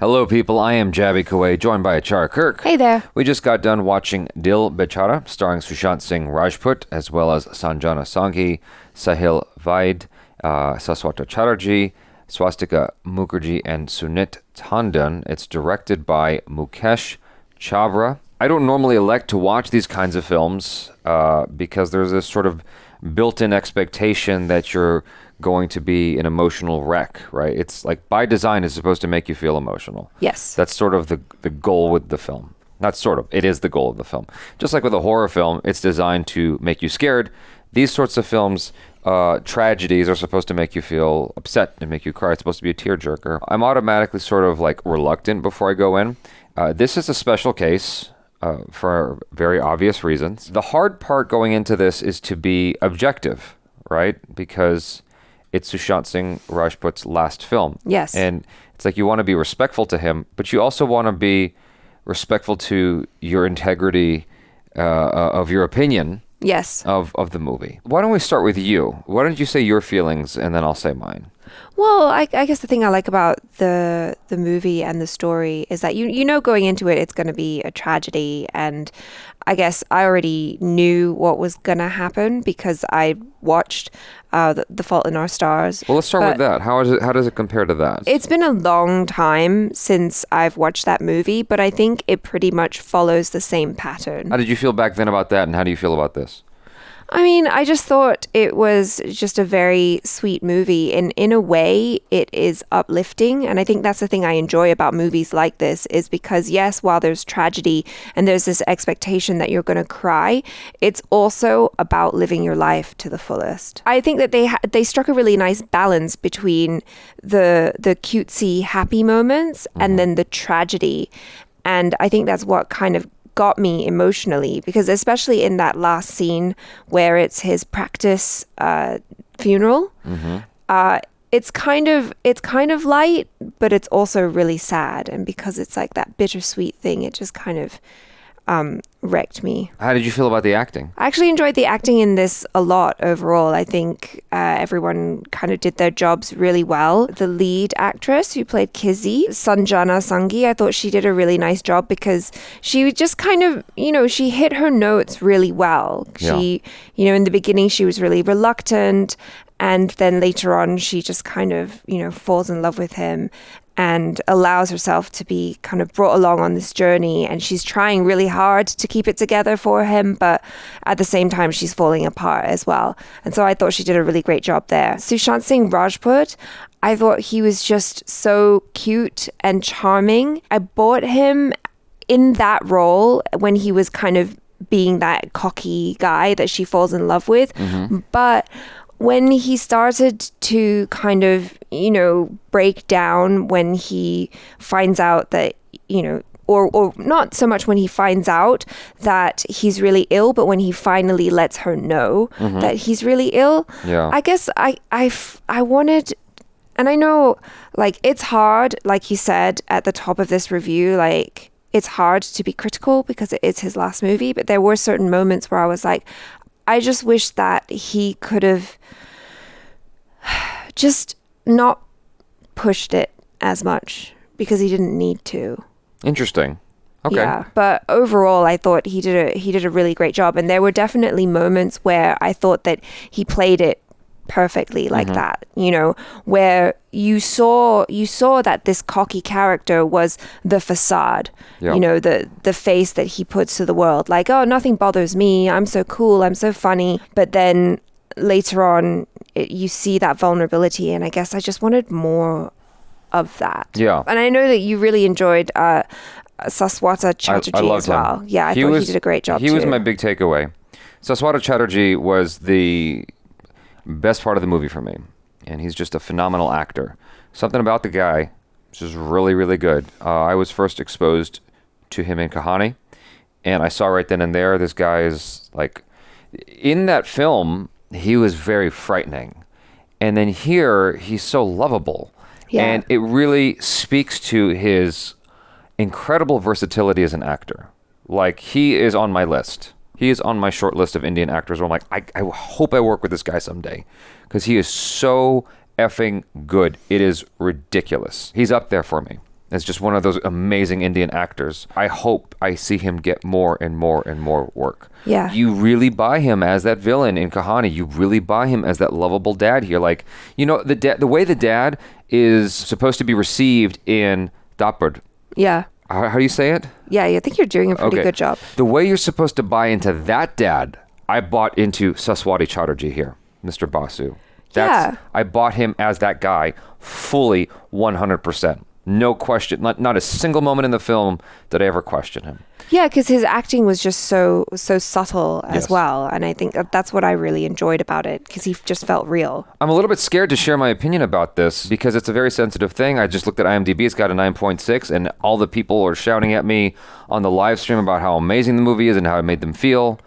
Hello, people. I am Jaby KOAY, joined by ACHARA KIRK. Hey there. We just got done watching DIL BECHARA, starring Sushant Singh Rajput, as well as Sanjana Sanghi, Sahil Vaid, Saswata Chatterjee, Swastika Mukherjee, and Sunit Tandon. It's directed by Mukesh Chabra. I don't normally elect to watch these kinds of films because there's this sort of built-in expectation that you're going to be an emotional wreck, right? It's like by design it's supposed to make you feel emotional. Yes. That's sort of the goal with the film. Not sort of, it is the goal of the film. Just like with a horror film, it's designed to make you scared. These sorts of films, tragedies, are supposed to make you feel upset and make you cry. It's supposed to be a tearjerker. I'm automatically sort of like reluctant before I go in. This is a special case for very obvious reasons. The hard part going into this is to be objective, right? Because it's Sushant Singh Rajput's last film. Yes. And it's like you want to be respectful to him, but you also want to be respectful to your integrity of your opinion. Yes. Of the movie. Why don't we start with you? Why don't you say your feelings and then I'll say mine? Well, I guess the thing I like about the movie and the story is that you know going into it it's going to be a tragedy, and I guess I already knew what was going to happen because I watched The Fault in Our Stars. Well, let's start with that. How does it compare to that? It's been a long time since I've watched that movie, but I think it pretty much follows the same pattern. How did you feel back then about that, and how do you feel about this? I mean, I just thought it was just a very sweet movie. In a way, it is uplifting. And I think that's the thing I enjoy about movies like this is because, yes, while there's tragedy and there's this expectation that you're going to cry, it's also about living your life to the fullest. I think that they struck a really nice balance between the cutesy, happy moments and then the tragedy. And I think that's what kind of got me emotionally, because especially in that last scene where it's his practice funeral, it's kind of light, but it's also really sad, and because it's like that bittersweet thing, it just kind of wrecked me. How did you feel about the acting? I actually enjoyed the acting in this a lot overall. I think everyone kind of did their jobs really well. The lead actress who played Kizzy, Sanjana Sanghi, I thought she did a really nice job because she just kind of, she hit her notes really well. She, in the beginning she was really reluctant, and then later on she just kind of, falls in love with him and allows herself to be kind of brought along on this journey. And she's trying really hard to keep it together for him, but at the same time, she's falling apart as well. And so I thought she did a really great job there. Sushant Singh Rajput, I thought he was just so cute and charming. I bought him in that role when he was kind of being that cocky guy that she falls in love with. But when he started to kind of, break down when he finds out that, or not so much when he finds out that he's really ill, but when he finally lets her know that he's really ill. Yeah. I guess I wanted, and I know like it's hard, like you said at the top of this review, like it's hard to be critical because it is his last movie, but there were certain moments where I was like, I just wish that he could have just not pushed it as much because he didn't need to. Interesting. Okay. Yeah, but overall, I thought he did a really great job, and there were definitely moments where I thought that he played it perfectly like that. Where you saw that this cocky character was the facade. Yeah. The face that he puts to the world, like, oh, nothing bothers me. I'm so cool. I'm so funny. But then later on, you see that vulnerability, and I guess I just wanted more of that. Yeah. And I know that you really enjoyed Saswata Chatterjee I loved as well. Him. Yeah, I thought he did a great job He was my big takeaway. Saswata Chatterjee was the best part of the movie for me, and he's just a phenomenal actor. Something about the guy is just really, really good. I was first exposed to him in Kahani, and I saw right then and there this guy is like, in that film, he was very frightening. And then here, he's so lovable. Yeah. And it really speaks to his incredible versatility as an actor. Like, he is on my list. He is on my short list of Indian actors where I'm like, I hope I work with this guy someday. Because he is so effing good. It is ridiculous. He's up there for me. as just one of those amazing Indian actors. I hope I see him get more and more and more work. Yeah. You really buy him as that villain in Kahani. You really buy him as that lovable dad here. Like, you know, the way the dad is supposed to be received in Dapad. Yeah. How do you say it? Yeah, I think you're doing a pretty good job. The way you're supposed to buy into that dad, I bought into Saswata Chatterjee here, Mr. Basu. I bought him as that guy fully 100%. No question. Not a single moment in the film did I ever question him. Yeah, because his acting was just so subtle as well. And I think that's what I really enjoyed about it, because he just felt real. I'm a little bit scared to share my opinion about this because it's a very sensitive thing. I just looked at IMDb. It's got a 9.6, and all the people are shouting at me on the live stream about how amazing the movie is and how it made them feel.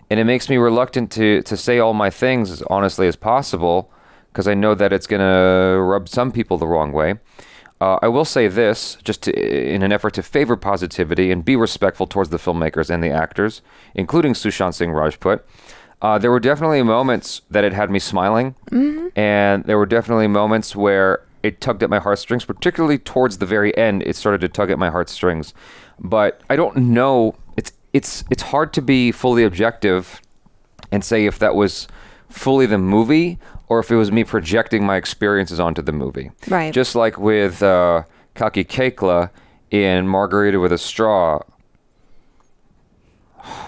And it makes me reluctant to say all my things as honestly as possible, because I know that it's going to rub some people the wrong way. I will say this, in an effort to favor positivity and be respectful towards the filmmakers and the actors, including Sushant Singh Rajput. There were definitely moments that it had me smiling, and there were definitely moments where it tugged at my heartstrings, particularly towards the very end. It started to tug at my heartstrings, but I don't know. It's hard to be fully objective and say if that was fully the movie or if it was me projecting my experiences onto the movie. Right. Just like with Kaki Kekla in Margarita with a Straw.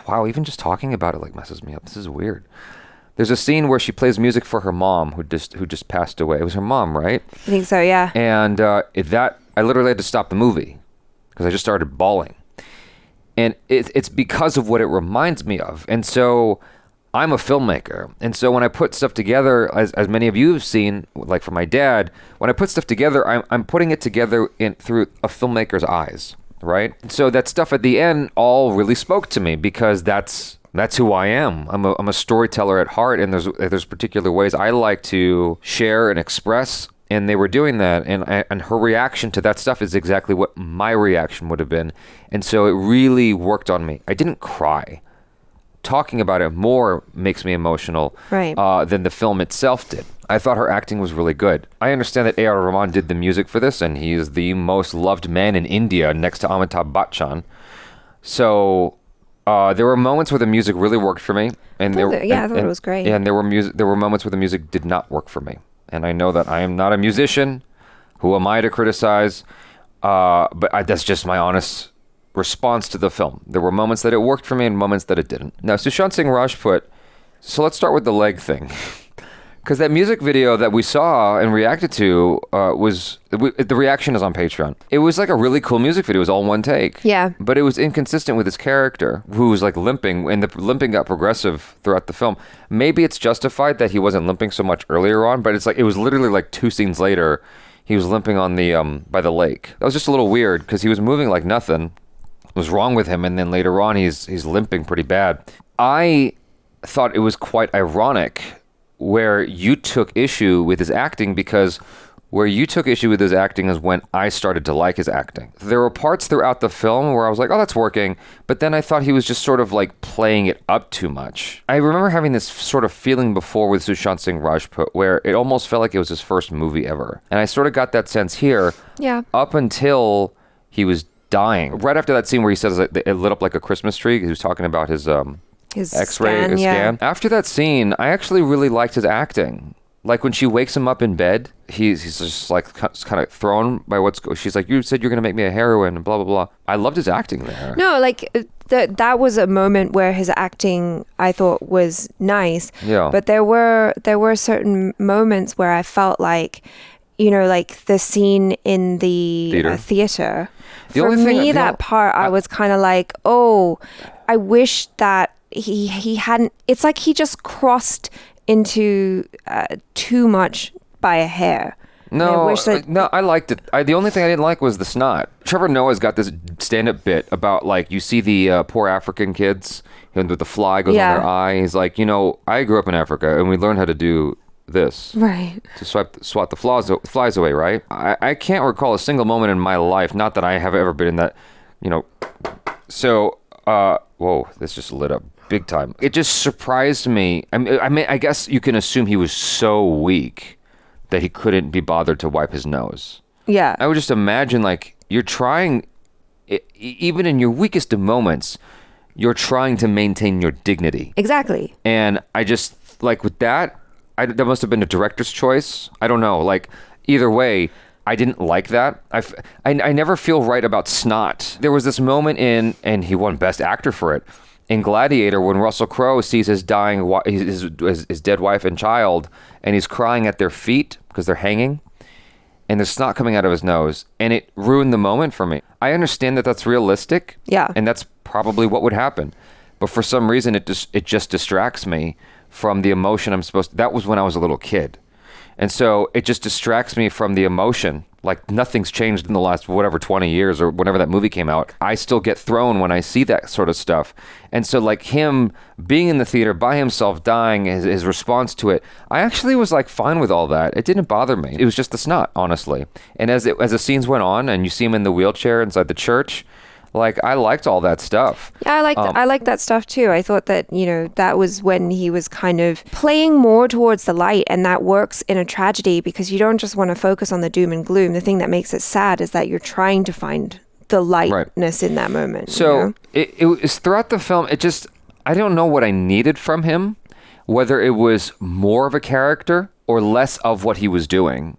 Wow, even just talking about it like messes me up. This is weird. There's a scene where she plays music for her mom who just passed away. It was her mom, right? I think so, yeah. And I literally had to stop the movie because I just started bawling. And it's because of what it reminds me of. And so I'm a filmmaker. And so when I put stuff together, as many of you have seen, like for my dad, when I put stuff together, I'm putting it together through a filmmaker's eyes, right? So that stuff at the end all really spoke to me because that's who I am. I'm a storyteller at heart, and there's particular ways I like to share and express, and they were doing that, and her reaction to that stuff is exactly what my reaction would have been. And so it really worked on me. I didn't cry. Talking about it more makes me emotional than the film itself did. I thought her acting was really good. I understand that A.R. Rahman did the music for this, and he is the most loved man in India next to Amitabh Bachchan. So there were moments where the music really worked for me, and I thought it was great. And there were moments where the music did not work for me. And I know that I am not a musician. Who am I to criticize? But that's just my honest response to the film. There were moments that it worked for me and moments that it didn't. Now, Sushant Singh Rajput, so let's start with the leg thing. Because that music video that we saw and reacted to the reaction is on Patreon. It was like a really cool music video. It was all one take. Yeah. But it was inconsistent with his character, who was like limping, and the limping got progressive throughout the film. Maybe it's justified that he wasn't limping so much earlier on, but it was literally like 2 scenes later, he was limping on the by the lake. That was just a little weird because he was moving like nothing was wrong with him, and then later on he's limping pretty bad. I thought it was quite ironic where you took issue with his acting, because where you took issue with his acting is when I started to like his acting. There were parts throughout the film where I was like, oh, that's working, but then I thought he was just sort of like playing it up too much. I remember having this sort of feeling before with Sushant Singh Rajput where it almost felt like it was his first movie ever. And I sort of got that sense here up until he was dying. Right after that scene where he says that it lit up like a Christmas tree, he was talking about his X-ray scan. After that scene, I actually really liked his acting. Like when she wakes him up in bed, he's just like kind of thrown by she's like, you said you're going to make me a heroine and blah, blah, blah. I loved his acting there. No, like that was a moment where his acting I thought was nice. Yeah. But there were certain moments where I felt like, you know, like the scene in the theater. For me, that part, I was kind of like, oh, I wish that he hadn't. It's like he just crossed into too much by a hair. No, I liked it. The only thing I didn't like was the snot. Trevor Noah's got this stand-up bit about, like, you see the poor African kids with the fly goes on their eye. He's like, you know, I grew up in Africa and we learned how to do this. Right. To swat the flies away, right? I can't recall a single moment in my life, not that I have ever been in that, you know. So, whoa, this just lit up big time. It just surprised me. I mean, I guess you can assume he was so weak that he couldn't be bothered to wipe his nose. Yeah. I would just imagine, like, you're trying, even in your weakest of moments, you're trying to maintain your dignity. Exactly. And I just, like, with that, that must have been a director's choice. I don't know. Like, either way, I didn't like that. I never feel right about snot. There was this moment and he won Best Actor for it, in Gladiator, when Russell Crowe sees his dying, his dead wife and child, and he's crying at their feet because they're hanging, and there's snot coming out of his nose, and it ruined the moment for me. I understand that that's realistic, Yeah. and that's probably what would happen, but for some reason it just distracts me from the emotion I'm supposed to. That was when I was a little kid, and so it just distracts me from the emotion. Like, nothing's changed in the last, 20 years or whenever that movie came out. I still get thrown when I see that sort of stuff. And so, like, him being in the theater by himself, dying, his response to it, I actually was, like, fine with all that. It didn't bother me. It was just the snot, honestly. And as the scenes went on and you see him in the wheelchair inside the church, like, I liked all that stuff. Yeah, I liked that stuff too. I thought that, that was when he was kind of playing more towards the light, and that works in a tragedy because you don't just want to focus on the doom and gloom. The thing that makes it sad is that you're trying to find the lightness in that moment. So it was throughout the film, I don't know what I needed from him, whether it was more of a character or less of what he was doing.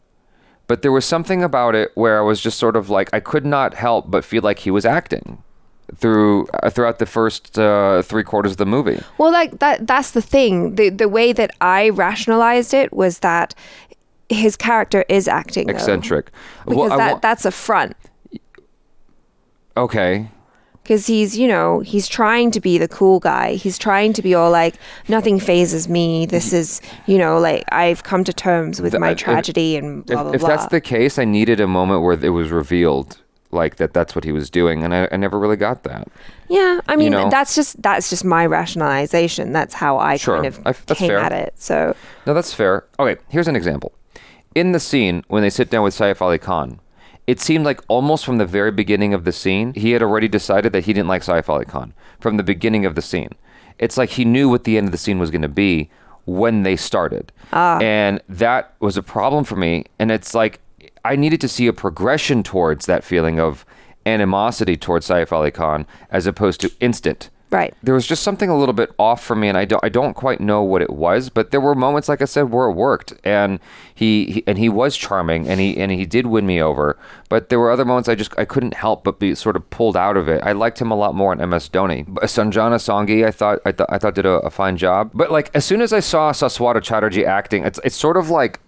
But there was something about it where I was just sort of like, I could not help but feel like he was acting throughout the first 3/4 of the movie. Well, like that's the thing. The way that I rationalized it was that his character is acting, Eccentric. Because that's a front. Okay. Because he's trying to be the cool guy. He's trying to be all like, nothing phases me. This is, like, I've come to terms with my tragedy and blah, blah, blah. If that's the case, I needed a moment where it was revealed, like, that's what he was doing. And I never really got that. Yeah, I mean, that's just my rationalization. That's how I kind of came at it. So no, that's fair. Okay, here's an example. In the scene, when they sit down with Saif Ali Khan, it seemed like almost from the very beginning of the scene, he had already decided that he didn't like Saif Ali Khan from the beginning of the scene. It's like he knew what the end of the scene was going to be when they started. And that was a problem for me. And it's like, I needed to see a progression towards that feeling of animosity towards Saif Ali Khan as opposed to instant. Right. There was just something a little bit off for me, and I don't quite know what it was, but there were moments, like I said, where it worked, and he was charming, and he did win me over. But there were other moments I couldn't help but be sort of pulled out of it. I liked him a lot more in MS Dhoni. Sanjana Sanghi, I thought did a fine job. But like, as soon as I saw Saswata Chatterjee acting, it's sort of like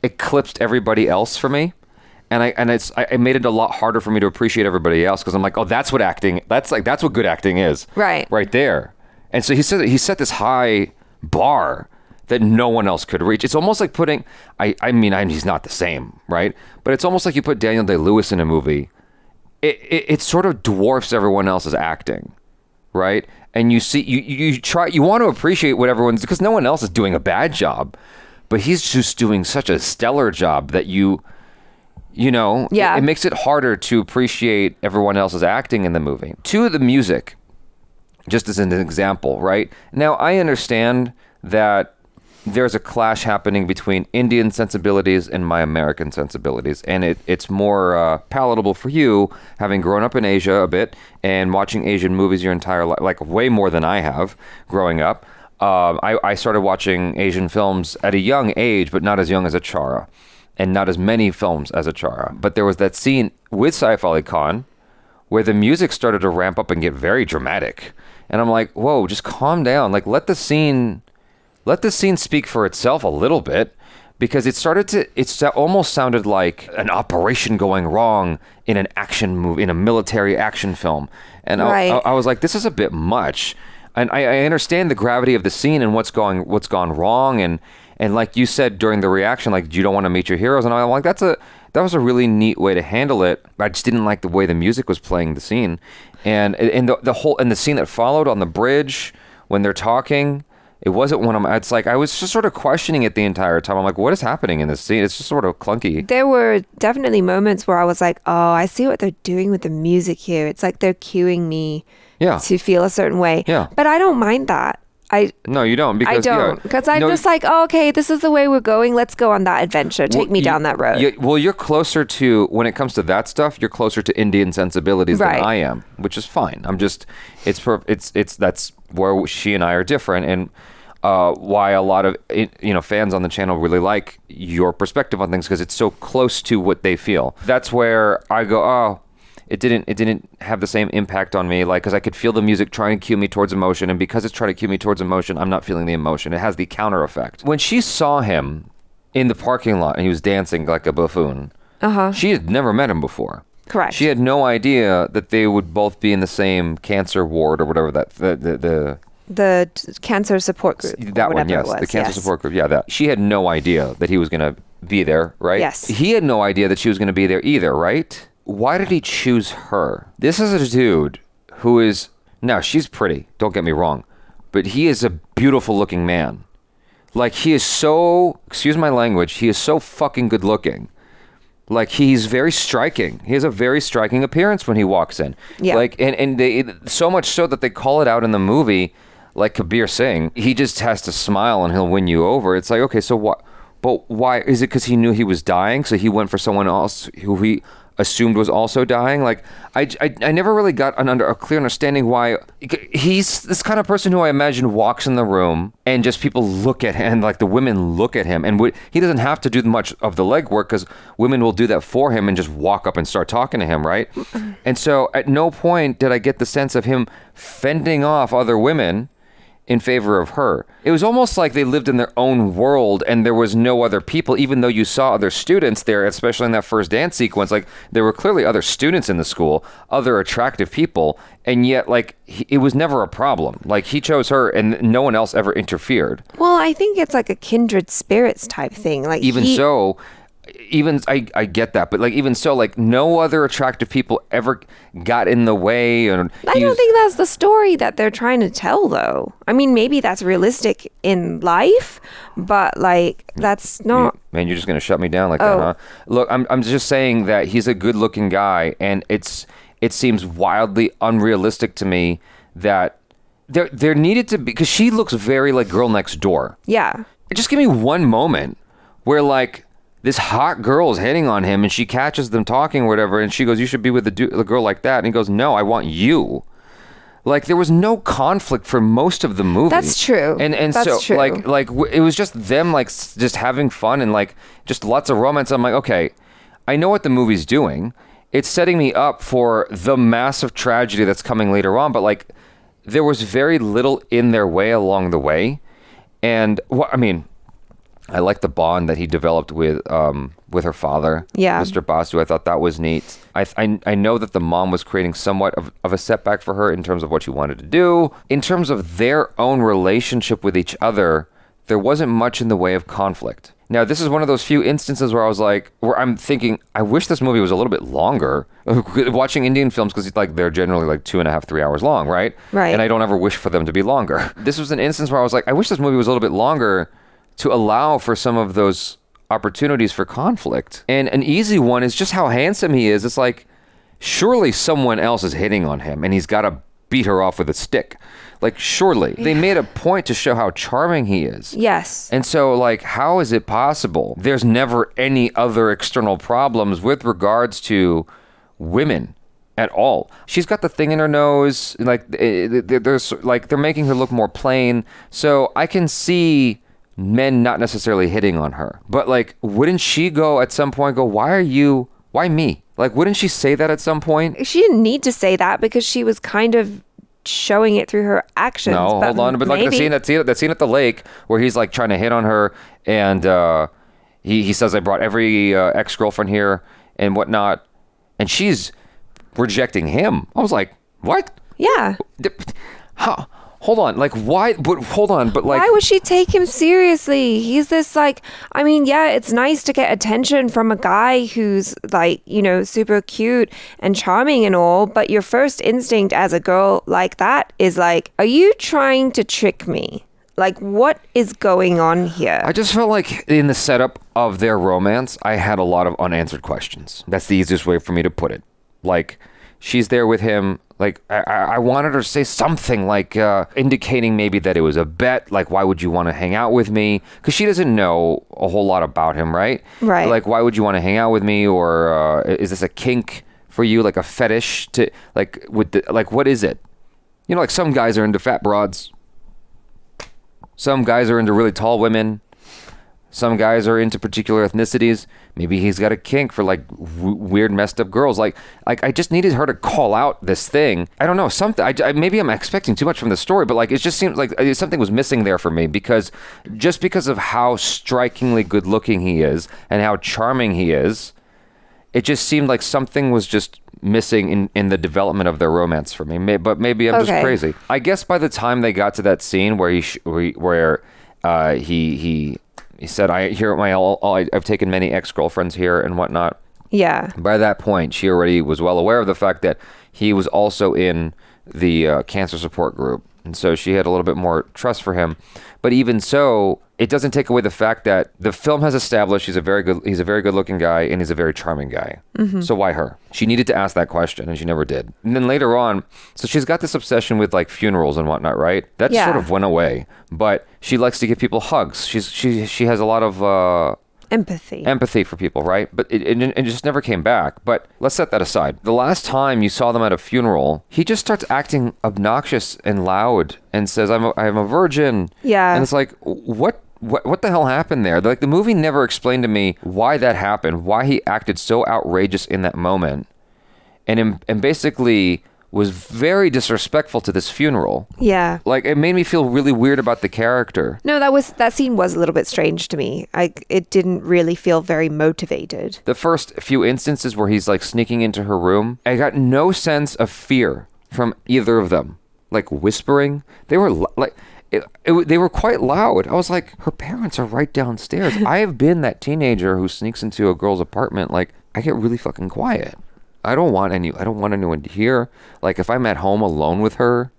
eclipsed everybody else for me. And it made it a lot harder for me to appreciate everybody else, because I'm like, oh, that's what what good acting is. Right there. And so he set this high bar that no one else could reach. It's almost like putting, he's not the same, right? But it's almost like you put Daniel Day-Lewis in a movie. It sort of dwarfs everyone else's acting, right? And you see, you want to appreciate what everyone's, because no one else is doing a bad job, but he's just doing such a stellar job that it makes it harder to appreciate everyone else's acting in the movie. To the music, just as an example, right? Now, I understand that there's a clash happening between Indian sensibilities and my American sensibilities, and it's more palatable for you, having grown up in Asia a bit and watching Asian movies your entire life, like way more than I have growing up. I started watching Asian films at a young age, but not as young as ACHARA. And not as many films as ACHARA. But there was that scene with Saif Ali Khan where the music started to ramp up and get very dramatic. And I'm like, whoa, just calm down. Like, let the scene speak for itself a little bit, because it almost sounded like an operation going wrong in an action movie, in a military action film. And I was like, this is a bit much. And I understand the gravity of the scene and what's gone wrong, and like you said during the reaction, like, you don't want to meet your heroes, and I'm like, that was a really neat way to handle it. I just didn't like the way the music was playing the scene, and the scene that followed on the bridge when they're talking, it wasn't one of my. It's like I was just sort of questioning it the entire time. I'm like, what is happening in this scene? It's just sort of clunky. There were definitely moments where I was like, oh, I see what they're doing with the music here. It's like they're cueing me to feel a certain way. Yeah. But I don't mind that. No, you don't. Because, I don't. Because I'm just like, oh, okay, this is the way we're going. Let's go on that adventure. Take me down that road. You're closer to, when it comes to that stuff, you're closer to Indian sensibilities than I am, which is fine. I'm just, that's where she and I are different. And why a lot of fans on the channel really like your perspective on things, because it's so close to what they feel. That's where I go, oh, it didn't have the same impact on me, like, because I could feel the music trying to cue me towards emotion, and because it's trying to cue me towards emotion, I'm not feeling the emotion. It has the counter effect. When she saw him in the parking lot and he was dancing like a buffoon, she had never met him before. Correct. She had no idea that they would both be in the same cancer ward or whatever the cancer support group. That one, yes. The cancer support group. Yeah, that. She had no idea that he was going to be there, right? Yes. He had no idea that she was going to be there either, right? Why did he choose her? This is a dude who is... Now, she's pretty. Don't get me wrong. But he is a beautiful looking man. Like, he is so... Excuse my language. He is so fucking good looking. Like, he's very striking. He has a very striking appearance when he walks in. Yeah. Like, and they... So much so that they call it out in the movie... Like Kabir Singh, he just has to smile and he'll win you over. It's like, okay, so what? But why? Is it because he knew he was dying, so he went for someone else who he assumed was also dying? Like, I never really got a clear understanding why. He's this kind of person who I imagine walks in the room and just people look at him, and like the women look at him, and he doesn't have to do much of the legwork because women will do that for him and just walk up and start talking to him, right? And so at no point did I get the sense of him fending off other women in favor of her. It was almost like they lived in their own world and there was no other people, even though you saw other students there, especially in that first dance sequence. Like, there were clearly other students in the school, other attractive people, and yet, like, it was never a problem. Like, he chose her and no one else ever interfered. Well, I think it's like a kindred spirits type thing. Like, I get that, but like, even so, like, no other attractive people ever got in the way. And I don't think that's the story that they're trying to tell, though. I mean, maybe that's realistic in life, but like, that's not. Man, you're just gonna shut me down like that, huh? Look, I'm just saying that he's a good-looking guy, and it seems wildly unrealistic to me that there needed to be, because she looks very like Girl Next Door. Yeah. Just give me one moment where, like, this hot girl is hitting on him and she catches them talking or whatever, and she goes, you should be with a girl like that. And he goes, no, I want you. Like, there was no conflict for most of the movie. That's true. And That's so true. like it was just them, like, just having fun and like just lots of romance. I'm like, okay, I know what the movie's doing. It's setting me up for the massive tragedy that's coming later on, but like, there was very little in their way along the way. And I mean, I like the bond that he developed with her father, Mr. Basu. I thought that was neat. I know that the mom was creating somewhat of a setback for her in terms of what she wanted to do. In terms of their own relationship with each other, there wasn't much in the way of conflict. Now, this is one of those few instances where I'm thinking, I wish this movie was a little bit longer. Watching Indian films, because like they're generally like 2.5, 3 hours long, right? Right. And I don't ever wish for them to be longer. This was an instance where I was like, I wish this movie was a little bit longer to allow for some of those opportunities for conflict. And an easy one is just how handsome he is. It's like, surely someone else is hitting on him and he's got to beat her off with a stick. Like, surely. They made a point to show how charming he is. Yes. And so, like, how is it possible there's never any other external problems with regards to women at all? She's got the thing in her nose. Like, there's like, they're making her look more plain. So I can see men not necessarily hitting on her, but like, wouldn't she go at some point, why me? Like, wouldn't she say that at some point? She didn't need to say that because she was kind of showing it through her actions. No, hold on. But like the scene at the lake where he's like trying to hit on her, and he says, I brought every ex-girlfriend here and whatnot, and she's rejecting him. I was like, what? Yeah. How? Hold on, like, why? But hold on, but like, why would she take him seriously? He's this, like, I mean, yeah, it's nice to get attention from a guy who's like, super cute and charming and all, but your first instinct as a girl like that is like, are you trying to trick me? Like, what is going on here? I just felt like in the setup of their romance, I had a lot of unanswered questions. That's the easiest way for me to put it. Like, she's there with him. Like, I wanted her to say something like indicating maybe that it was a bet. Like, why would you want to hang out with me? Because she doesn't know a whole lot about him, right? Right. Like, why would you want to hang out with me? Or is this a kink for you? Like a fetish to like what is it? You know, like some guys are into fat broads. Some guys are into really tall women. Some guys are into particular ethnicities. Maybe he's got a kink for like weird, messed up girls. Like I just needed her to call out this thing. I don't know, something. Maybe I'm expecting too much from the story, but like it just seemed like something was missing there for me because of how strikingly good looking he is and how charming he is, it just seemed like something was just missing in the development of their romance for me. But maybe I'm just crazy. I guess by the time they got to that scene where he said, I've taken many ex-girlfriends here and whatnot. Yeah. By that point, she already was well aware of the fact that he was also in the cancer support group. And so she had a little bit more trust for him. But even so, it doesn't take away the fact that the film has established he's a very good looking guy and he's a very charming guy. Mm-hmm. So why her? She needed to ask that question and she never did. And then later on, so she's got this obsession with like funerals and whatnot, right? That sort of went away. But she likes to give people hugs. She has a lot of empathy for people, right? But it just never came back. But let's set that aside. The last time you saw them at a funeral, he just starts acting obnoxious and loud and says, I'm a virgin. Yeah. And it's like, what the hell happened there? Like, the movie never explained to me why that happened, why he acted so outrageous in that moment, and basically was very disrespectful to this funeral. Yeah. Like, it made me feel really weird about the character. No, that scene was a little bit strange to me. It didn't really feel very motivated. The first few instances where he's like sneaking into her room, I got no sense of fear from either of them. Like whispering, they were like... they were quite loud. I was like, her parents are right downstairs. I have been that teenager who sneaks into a girl's apartment. Like, I get really fucking quiet. I don't want anyone to hear. Like, if I'm at home alone with her,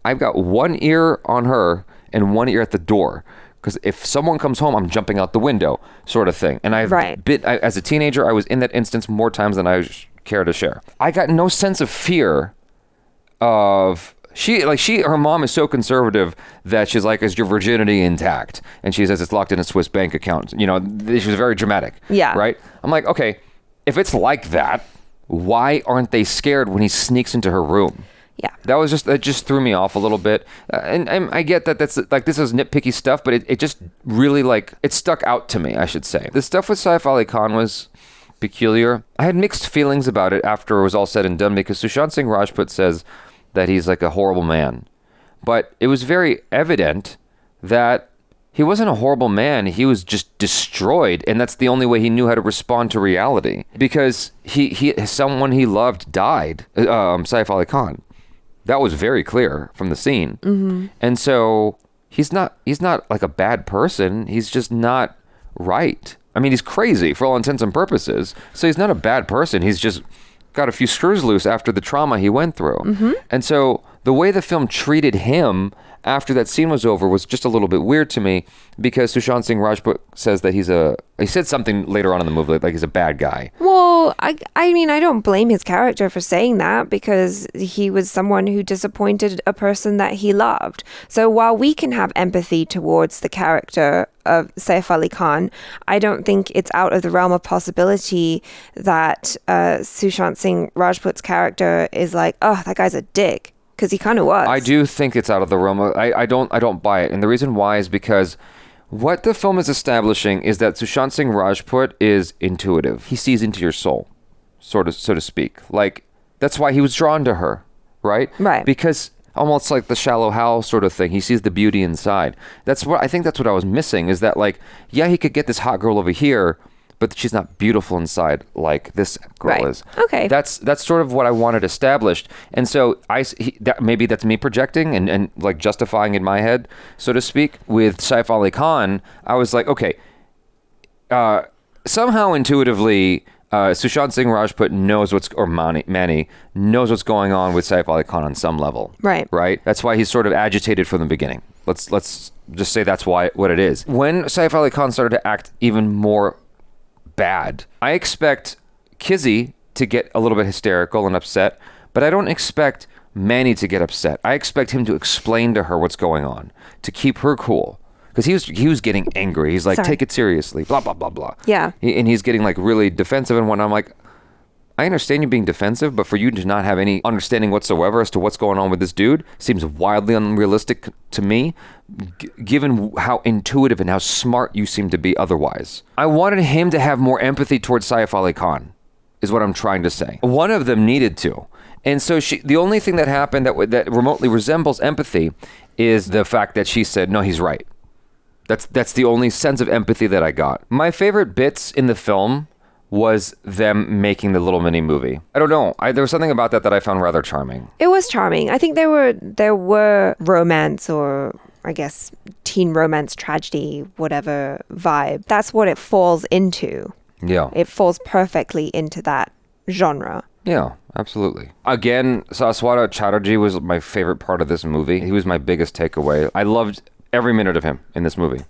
I've got one ear on her and one ear at the door. Because if someone comes home, I'm jumping out the window, sort of thing. And as a teenager, I was in that instance more times than I care to share. I got no sense of fear of... her mom is so conservative that she's like, is your virginity intact? And she says it's locked in a Swiss bank account. You know, she was very dramatic. Yeah. Right? I'm like, okay, if it's like that, why aren't they scared when he sneaks into her room? Yeah. That just threw me off a little bit. And I get that that's like, this is nitpicky stuff, but it just really like, it stuck out to me, I should say. The stuff with Saif Ali Khan was peculiar. I had mixed feelings about it after it was all said and done because Sushant Singh Rajput says that he's like a horrible man. But it was very evident that he wasn't a horrible man. He was just destroyed. And that's the only way he knew how to respond to reality. Because someone he loved died, Saif Ali Khan. That was very clear from the scene. Mm-hmm. And so he's not like a bad person. He's just not right. I mean, he's crazy for all intents and purposes. So he's not a bad person. He's just got a few screws loose after the trauma he went through. Mm-hmm. And so the way the film treated him after that scene was over was just a little bit weird to me because Sushant Singh Rajput says that he said something later on in the movie like he's a bad guy. Well, I mean, I don't blame his character for saying that because he was someone who disappointed a person that he loved. So while we can have empathy towards the character of Saif Ali Khan, I don't think it's out of the realm of possibility that Sushant Singh Rajput's character is like, oh, that guy's a dick. Because he kind of was. I do think it's out of the realm. I don't buy it. And the reason why is because what the film is establishing is that Sushant Singh Rajput is intuitive. He sees into your soul, so to speak. Like, that's why he was drawn to her, right? Right. Because almost like the Shallow Hal sort of thing. He sees the beauty inside. I think that's what I was missing is that, like, yeah, he could get this hot girl over here, but she's not beautiful inside like this girl is. Okay. That's sort of what I wanted established. And so maybe that's me projecting and like justifying in my head, so to speak. With Saif Ali Khan, I was like, okay, somehow intuitively, Sushant Singh Rajput knows Manny knows what's going on with Saif Ali Khan on some level. Right. Right? That's why he's sort of agitated from the beginning. Let's just say that's what it is. When Saif Ali Khan started to act even more bad, I expect Kizzy to get a little bit hysterical and upset, But I don't expect Manny to get upset. I expect him to explain to her what's going on, to keep her cool. Because he was getting angry. He's like, take it seriously, blah, blah, blah, blah. Yeah. And he's getting like really defensive and whatnot. I'm like, I understand you being defensive, but for you to not have any understanding whatsoever as to what's going on with this dude seems wildly unrealistic to me, given how intuitive and how smart you seem to be otherwise. I wanted him to have more empathy towards Saif Ali Khan, is what I'm trying to say. One of them needed to. And so the only thing that happened that remotely resembles empathy is the fact that she said, no, he's right. That's the only sense of empathy that I got. My favorite bits in the film was them making the little mini movie. I don't know. There was something about that I found rather charming. It was charming. I think there were romance, or I guess teen romance, tragedy, whatever vibe. That's what it falls into. Yeah. It falls perfectly into that genre. Yeah, absolutely. Again, Saswata Chatterjee was my favorite part of this movie. He was my biggest takeaway. I loved every minute of him in this movie.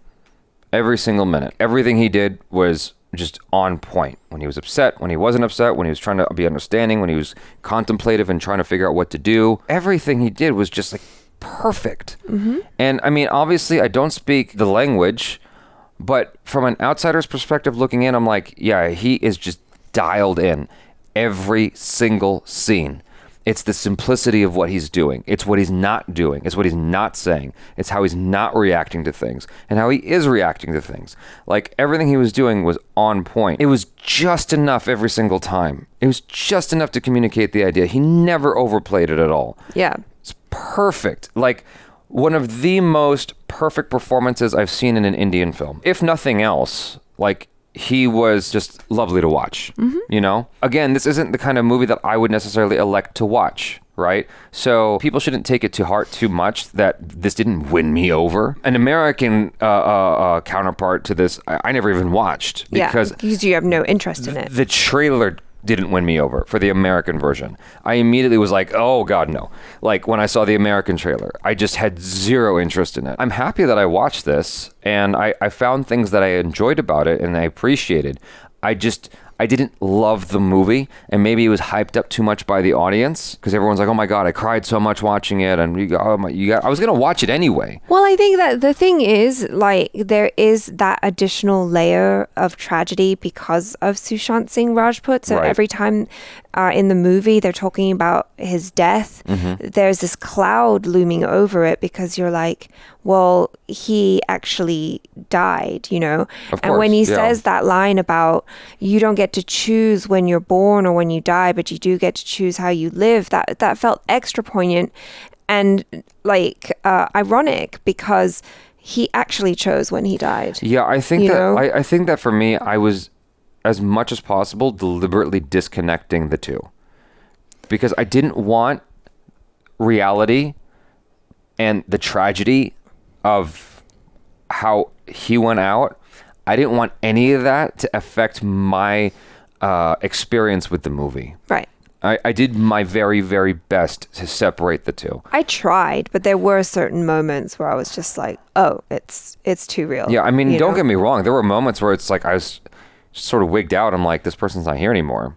Every single minute. Everything he did was just on point. When he was upset, when he wasn't upset, when he was trying to be understanding, when he was contemplative and trying to figure out what to do. Everything he did was just like perfect. Mm-hmm. And I mean, obviously I don't speak the language, but from an outsider's perspective looking in, I'm like, yeah, he is just dialed in every single scene. It's the simplicity of what he's doing. It's what he's not doing. It's what he's not saying. It's how he's not reacting to things and how he is reacting to things. Like everything he was doing was on point. It was just enough every single time. It was just enough to communicate the idea. He never overplayed it at all. Yeah. It's perfect. Like one of the most perfect performances I've seen in an Indian film. If nothing else, like he was just lovely to watch, you know? Again, this isn't the kind of movie that I would necessarily elect to watch, right? So people shouldn't take it to heart too much that this didn't win me over. An American counterpart to this, I never even watched. Because you have no interest in it. The trailer didn't win me over for the American version. I immediately was like, oh God, no. Like when I saw the American trailer, I just had zero interest in it. I'm happy that I watched this and I found things that I enjoyed about it and I appreciated. I didn't love the movie, and maybe it was hyped up too much by the audience because everyone's like, "Oh my God, I cried so much watching it," and I was gonna watch it anyway. Well, I think that the thing is, like, there is that additional layer of tragedy because of Sushant Singh Rajput. So every time in the movie they're talking about his death, there's this cloud looming over it because you're like, well, he actually died, you know? Of course, and when he says that line about you don't get to choose when you're born or when you die, but you do get to choose how you live, that felt extra poignant and like ironic because he actually chose when he died. Yeah, I think I think that for me, I was, as much as possible, deliberately disconnecting the two because I didn't want reality and the tragedy of how he went out. I didn't want any of that to affect my experience with the movie. Right. I did my very, very best to separate the two. I tried, but there were certain moments where I was just like, oh, it's too real. Yeah, I mean, don't get me wrong. There were moments where it's like I was sort of wigged out. I'm like, this person's not here anymore.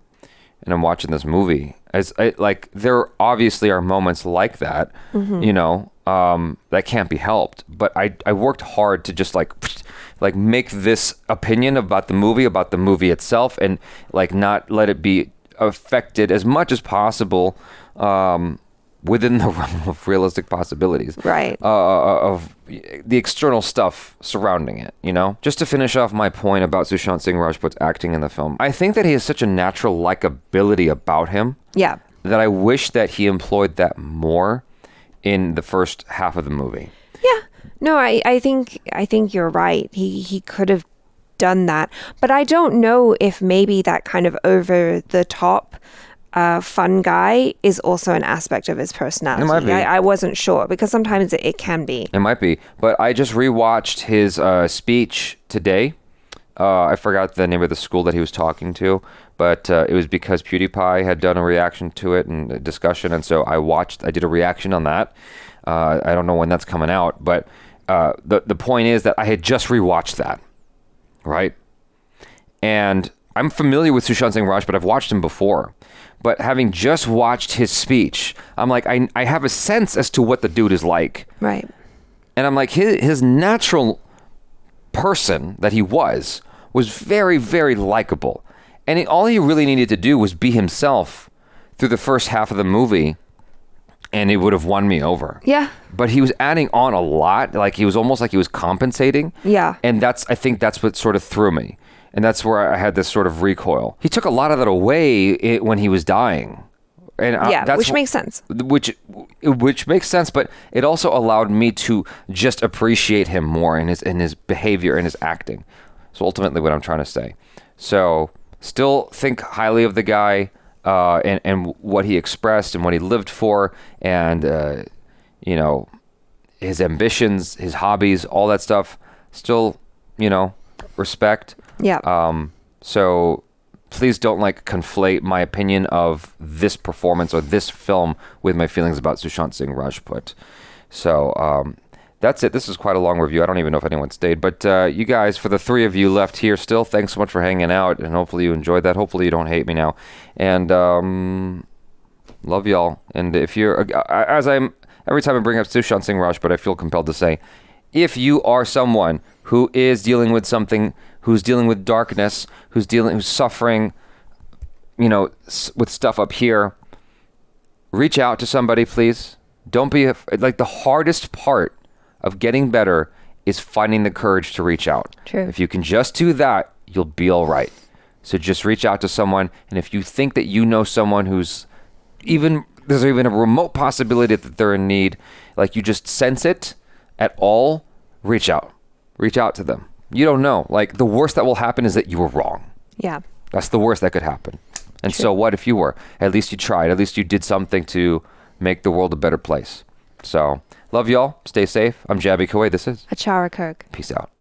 And I'm watching this movie. There obviously are moments like that, you know, that can't be helped. But I worked hard to just like make this opinion about the movie itself, and like not let it be affected as much as possible within the realm of realistic possibilities. Right. Of the external stuff surrounding it, you know? Just to finish off my point about Sushant Singh Rajput's acting in the film, I think that he has such a natural likability about him. Yeah. That I wish that he employed that more in the first half of the movie. Yeah. No, I think you're right. He could have done that. But I don't know if maybe that kind of over the top fun guy is also an aspect of his personality. It might be. I wasn't sure because sometimes it can be. It might be. But I just rewatched his speech today. I forgot the name of the school that he was talking to, but it was because PewDiePie had done a reaction to it and a discussion, and so I did a reaction on that. I don't know when that's coming out, but the point is that I had just rewatched that, right? And I'm familiar with Sushant Singh Rajput. I've watched him before. But having just watched his speech, I'm like, I have a sense as to what the dude is like. Right. And I'm like, his natural person that he was very, very likable. And all he really needed to do was be himself through the first half of the movie, and it would have won me over. Yeah. But he was adding on a lot. Like, he was almost like he was compensating. Yeah. And I think that's what sort of threw me. And that's where I had this sort of recoil. He took a lot of that away when he was dying. And which makes sense. Which makes sense, but it also allowed me to just appreciate him more in his behavior and his acting. So ultimately what I'm trying to say. So still think highly of the guy and what he expressed and what he lived for, and his ambitions, his hobbies, all that stuff. Still, respect. Yeah. So please don't conflate my opinion of this performance or this film with my feelings about Sushant Singh Rajput. So that's it. This is quite a long review. I don't even know if anyone stayed, but you guys, for the three of you left here still, thanks so much for hanging out, and hopefully you enjoyed that. Hopefully you don't hate me now, and love y'all. And if you're, every time I bring up Sushant Singh Rajput, I feel compelled to say, if you are someone who is dealing with something, who's dealing with darkness, who's suffering, with stuff up here, reach out to somebody, please. Don't be the hardest part of getting better is finding the courage to reach out. True. If you can just do that, you'll be all right. So just reach out to someone, and if you think that you know someone who's there's even a remote possibility that they're in need, you just sense it at all, reach out. Reach out to them. You don't know. The worst that will happen is that you were wrong. Yeah. That's the worst that could happen. And so what if you were? At least you tried. At least you did something to make the world a better place. So, love y'all. Stay safe. I'm Jaby KOAY. This is ACHARA KIRK. Peace out.